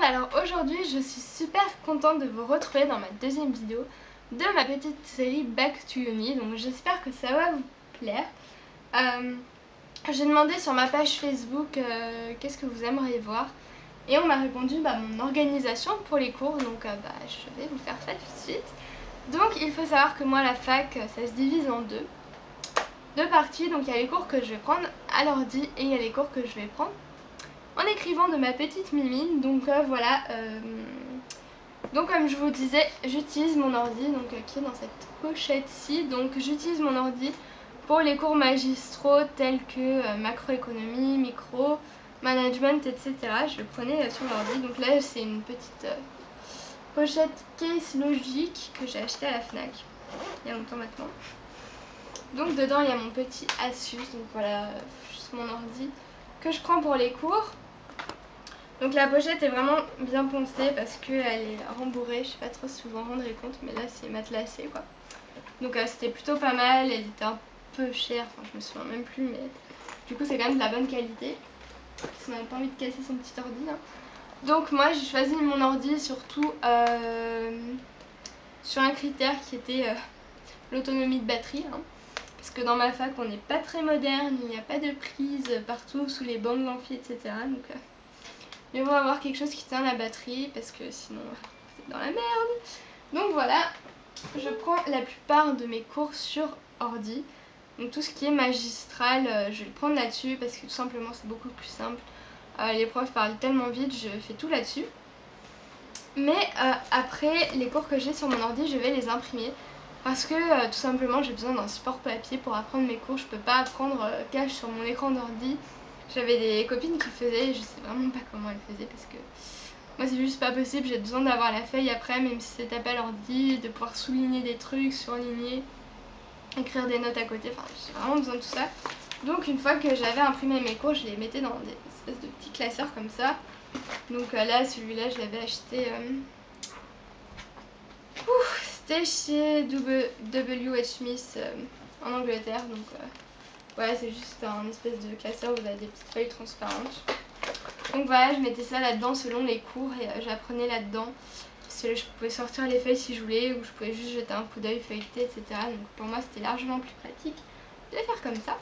monde, alors aujourd'hui je suis super contente de vous retrouver dans ma deuxième vidéo de ma petite série Back to Uni, donc j'espère que ça va vous plaire. J'ai demandé sur ma page Facebook qu'est-ce que vous aimeriez voir et on m'a répondu mon organisation pour les cours, donc je vais vous faire ça tout de suite. Donc il faut savoir que moi la fac ça se divise en deux parties, donc il y a les cours que je vais prendre à l'ordi et il y a les cours que je vais prendre en écrivant de ma petite mimine. Donc voilà, donc comme je vous disais, j'utilise mon ordi qui est dans cette pochette-ci. Donc j'utilise mon ordi pour les cours magistraux tels que macroéconomie, micro, management, etc. Je le prenais sur l'ordi. Donc là c'est une petite pochette case logique que j'ai acheté à la Fnac il y a longtemps maintenant. Donc dedans il y a mon petit Asus, donc voilà, juste mon ordi que je prends pour les cours. Donc la pochette est vraiment bien poncée parce qu'elle est rembourrée, je sais pas trop si vous vous en rendrez compte, mais là c'est matelassé quoi. Donc c'était plutôt pas mal, elle était un peu chère, enfin je me souviens même plus, mais du coup c'est quand même de la bonne qualité. Si on n'avait pas envie de casser son petit ordi. Donc moi j'ai choisi mon ordi surtout sur un critère qui était l'autonomie de batterie. Parce que dans ma fac on n'est pas très moderne, il n'y a pas de prise partout sous les bancs d'amphi, etc. Donc mais on va avoir quelque chose qui tient la batterie parce que sinon c'est dans la merde. Donc voilà, je prends la plupart de mes cours sur ordi. Donc tout ce qui est magistral, je vais le prendre là-dessus parce que tout simplement c'est beaucoup plus simple. Les profs parlent tellement vite, je fais tout là-dessus. Mais après, les cours que j'ai sur mon ordi, je vais les imprimer. Parce que tout simplement j'ai besoin d'un support papier pour apprendre mes cours. Je peux pas apprendre cash sur mon écran d'ordi. J'avais des copines qui le faisaient, je sais vraiment pas comment elles faisaient parce que moi c'est juste pas possible, j'ai besoin d'avoir la feuille après, même si c'est tapé à l'ordi, de pouvoir souligner des trucs, surligner, écrire des notes à côté, enfin j'ai vraiment besoin de tout ça. Donc une fois que j'avais imprimé mes cours, je les mettais dans des espèces de petits classeurs comme ça. Donc là celui-là je l'avais acheté, c'était chez W.H. Smith en Angleterre, donc voilà, c'est juste un espèce de classeur où vous avez des petites feuilles transparentes. Donc voilà, je mettais ça là-dedans selon les cours et j'apprenais là-dedans. Je pouvais sortir les feuilles si je voulais ou je pouvais juste jeter un coup d'œil, feuilleter, etc. Donc pour moi c'était largement plus pratique de le faire comme ça.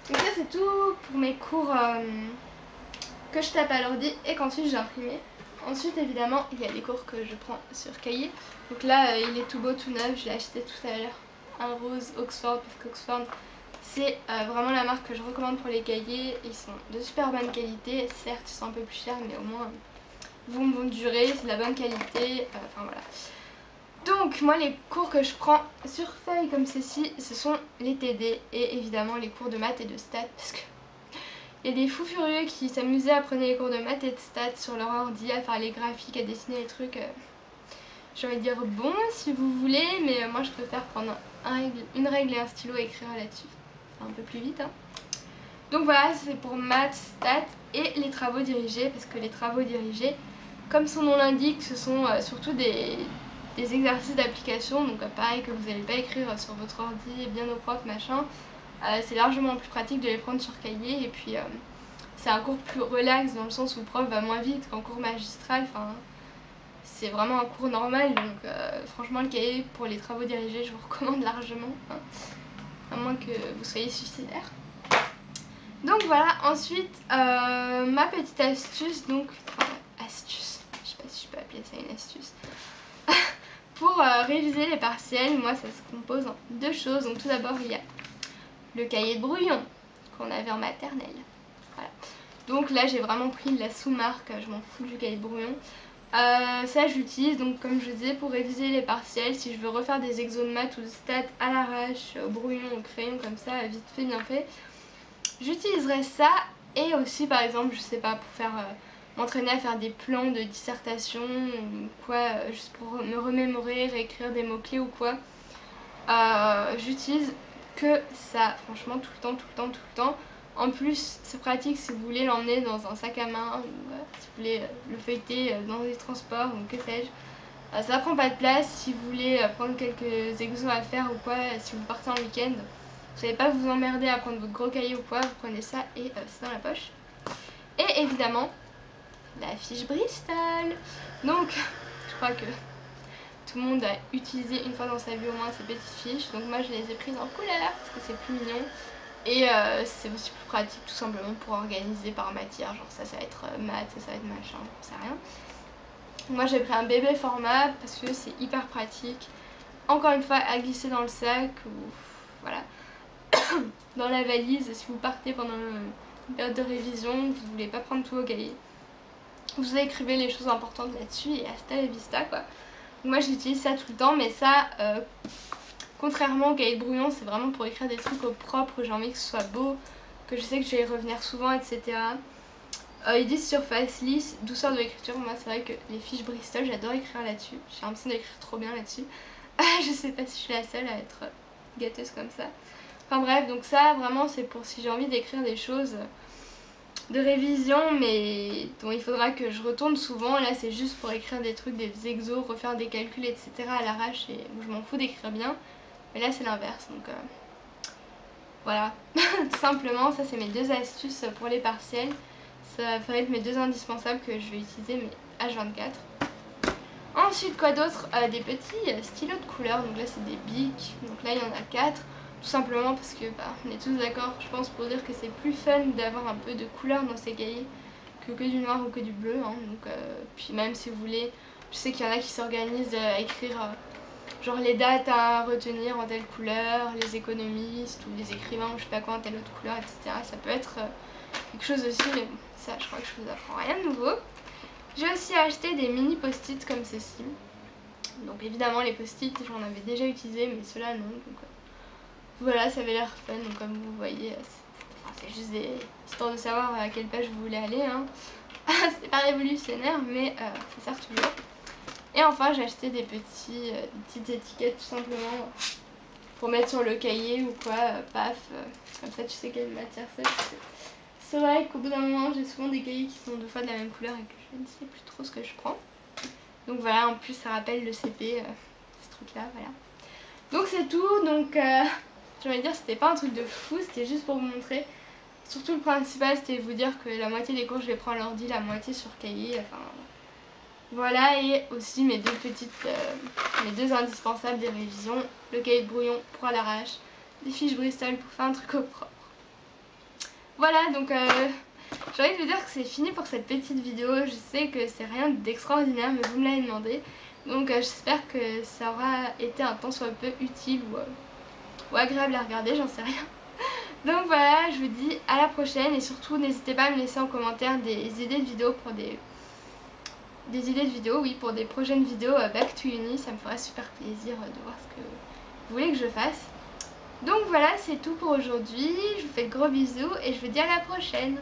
Donc ça c'est tout pour mes cours que je tape à l'ordi et qu'ensuite j'ai imprimé. Ensuite évidemment il y a les cours que je prends sur cahier. Donc là il est tout beau, tout neuf, je l'ai acheté tout à l'heure. Un rose Oxford parce qu'Oxford c'est vraiment la marque que je recommande pour les cahiers. Ils sont de super bonne qualité, certes ils sont un peu plus chers mais au moins vont durer, c'est de la bonne qualité, enfin voilà. Donc moi les cours que je prends sur feuille comme ceci, ce sont les TD et évidemment les cours de maths et de stats parce que il y a des fous furieux qui s'amusaient à prendre les cours de maths et de stats sur leur ordi, à faire les graphiques, à dessiner les trucs. J'ai envie de dire bon si vous voulez, mais moi je préfère prendre une règle et un stylo et écrire là-dessus. Un peu plus vite. Donc voilà, c'est pour maths, stats et les travaux dirigés, parce que les travaux dirigés, comme son nom l'indique, ce sont surtout des exercices d'application, donc pareil que vous n'allez pas écrire sur votre ordi, bien au prof, machin. C'est largement plus pratique de les prendre sur cahier, et puis c'est un cours plus relax dans le sens où le prof va moins vite qu'en cours magistral, enfin c'est vraiment un cours normal, donc franchement le cahier pour les travaux dirigés je vous recommande largement, à moins que vous soyez suicidaire. Donc voilà, ensuite ma petite astuce, donc astuce, je sais pas si je peux appeler ça une astuce, pour réviser les partiels, moi ça se compose en deux choses. Donc tout d'abord il y a le cahier de brouillon qu'on avait en maternelle, voilà. Donc là j'ai vraiment pris la sous-marque, je m'en fous du cahier de brouillon. Ça j'utilise donc comme je disais pour réviser les partiels, si je veux refaire des exos de maths ou de stats à l'arrache, au brouillon, au crayon comme ça, vite fait, bien fait. J'utiliserai ça et aussi par exemple, je sais pas, pour faire m'entraîner à faire des plans de dissertation ou quoi, juste pour me remémorer, réécrire des mots-clés ou quoi. J'utilise que ça, franchement, tout le temps, tout le temps, tout le temps. En plus, c'est pratique si vous voulez l'emmener dans un sac à main ou si vous voulez le feuilleter dans les transports ou que sais-je. Ça prend pas de place si vous voulez prendre quelques exos à faire ou quoi, si vous partez en week-end. Vous savez pas vous emmerder à prendre votre gros cahier ou quoi, vous prenez ça et c'est dans la poche. Et évidemment, la fiche Bristol. Donc je crois que tout le monde a utilisé une fois dans sa vie au moins ces petites fiches. Donc moi je les ai prises en couleur parce que c'est plus mignon. Et c'est aussi plus pratique tout simplement pour organiser par matière. Genre ça va être maths, ça va être machin, j'en sais rien. Moi j'ai pris un bébé format parce que c'est hyper pratique. Encore une fois à glisser dans le sac ou voilà dans la valise si vous partez pendant une période de révision, vous voulez pas prendre tout au cahier. Vous écrivez les choses importantes là-dessus et hasta la vista quoi. Moi j'utilise ça tout le temps, mais ça contrairement au cahier de brouillon, c'est vraiment pour écrire des trucs au propre, j'ai envie que ce soit beau, que je sais que je vais y revenir souvent, etc. Ils disent surface lisse, douceur de l'écriture. Moi c'est vrai que les fiches Bristol, j'adore écrire là-dessus. J'ai l'impression d'écrire trop bien là-dessus. Je sais pas si je suis la seule à être gâteuse comme ça. Enfin bref, donc ça vraiment c'est pour si j'ai envie d'écrire des choses de révision mais dont il faudra que je retourne souvent. Là c'est juste pour écrire des trucs, des exos, refaire des calculs, etc. à l'arrache et où je m'en fous d'écrire bien. Mais là c'est l'inverse, donc voilà. Tout simplement, ça c'est mes 2 astuces pour les partiels. Ça va être mes 2 indispensables que je vais utiliser mais H24. Ensuite quoi d'autre, des petits stylos de couleur. Donc là c'est des bics, donc là il y en a 4. Tout simplement parce que on est tous d'accord je pense pour dire que c'est plus fun d'avoir un peu de couleur dans ces cahiers que du noir ou que du bleu hein. Donc puis même si vous voulez, je sais qu'il y en a qui s'organisent à écrire genre les dates à retenir en telle couleur, les économistes ou les écrivains ou je sais pas quoi en telle autre couleur, etc. Ça peut être quelque chose aussi, mais bon, ça je crois que je vous apprends rien de nouveau. J'ai aussi acheté des mini post-it comme ceci. Donc évidemment les post-it j'en avais déjà utilisé mais ceux-là non. Donc voilà, ça avait l'air fun. Donc comme vous voyez, c'est juste des histoire de savoir à quelle page vous voulez aller hein. C'est pas révolutionnaire mais ça sert toujours. Et enfin j'ai acheté des petites étiquettes tout simplement pour mettre sur le cahier ou quoi, paf, comme ça tu sais quelle matière c'est. C'est vrai qu'au bout d'un moment j'ai souvent des cahiers qui sont 2 fois de la même couleur et que je ne sais plus trop ce que je prends. Donc voilà, en plus ça rappelle le CP, ce truc là, voilà. Donc c'est tout, donc j'ai envie de dire c'était pas un truc de fou, c'était juste pour vous montrer. Surtout le principal c'était de vous dire que la moitié des cours je les prends à l'ordi, la moitié sur cahier, enfin voilà. Et aussi mes 2 indispensables des révisions, le cahier de brouillon pour à l'arrache, des fiches Bristol pour faire un truc au propre. Voilà donc j'ai envie de vous dire que c'est fini pour cette petite vidéo. Je sais que c'est rien d'extraordinaire mais vous me l'avez demandé. Donc j'espère que ça aura été un tant soit peu utile ou agréable à regarder, j'en sais rien. Donc voilà, je vous dis à la prochaine et surtout n'hésitez pas à me laisser en commentaire des idées de vidéos pour pour des prochaines vidéos Back to Uni. Ça me ferait super plaisir de voir ce que vous voulez que je fasse. Donc voilà, c'est tout pour aujourd'hui. Je vous fais de gros bisous et je vous dis à la prochaine.